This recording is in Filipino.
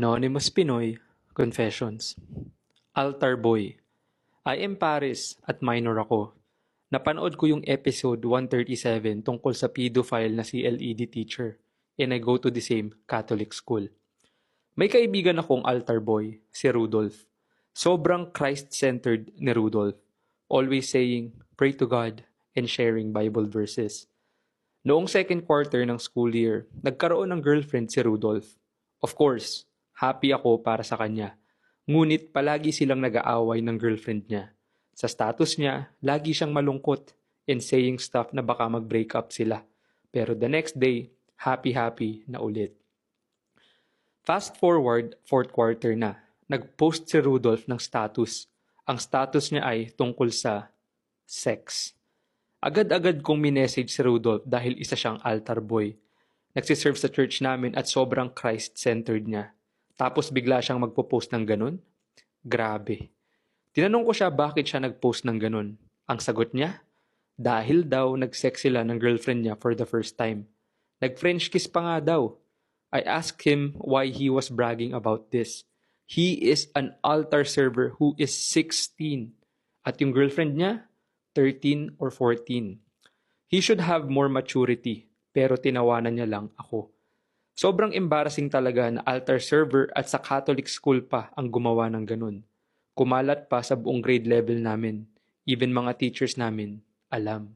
Anonymous Pinoy Confessions. Altar Boy. I am Paris at minor ako. Napanood ko yung episode 137 tungkol sa pedophile na si LED teacher and I go to the same Catholic school. May kaibigan akong altar boy, si Rudolph. Sobrang Christ-centered ni Rudolph. Always saying, pray to God and sharing Bible verses. Noong second quarter ng school year, nagkaroon ng girlfriend si Rudolph. Of course, happy ako para sa kanya. Ngunit palagi silang nag-aaway ng girlfriend niya. Sa status niya, lagi siyang malungkot and saying stuff na baka mag-break up sila. Pero the next day, happy-happy na ulit. Fast forward, fourth quarter na. Nag-post si Rudolph ng status. Ang status niya ay tungkol sa sex. Agad-agad kong minessage si Rudolph dahil isa siyang altar boy. Nagsiserve sa church namin at sobrang Christ-centered niya. Tapos bigla siyang magpo-post ng ganun? Grabe. Tinanong ko siya bakit siya nag-post ng ganun. Ang sagot niya? Dahil daw nag-sex sila ng girlfriend niya for the first time. Nag-French kiss pa nga daw. I asked him why he was bragging about this. He is an altar server who is 16. At yung girlfriend niya, 13 or 14. He should have more maturity, pero tinawanan niya lang ako. Sobrang embarrassing talaga na altar server at sa Catholic school pa ang gumawa ng ganun. Kumalat pa sa buong grade level namin. Even mga teachers namin, alam.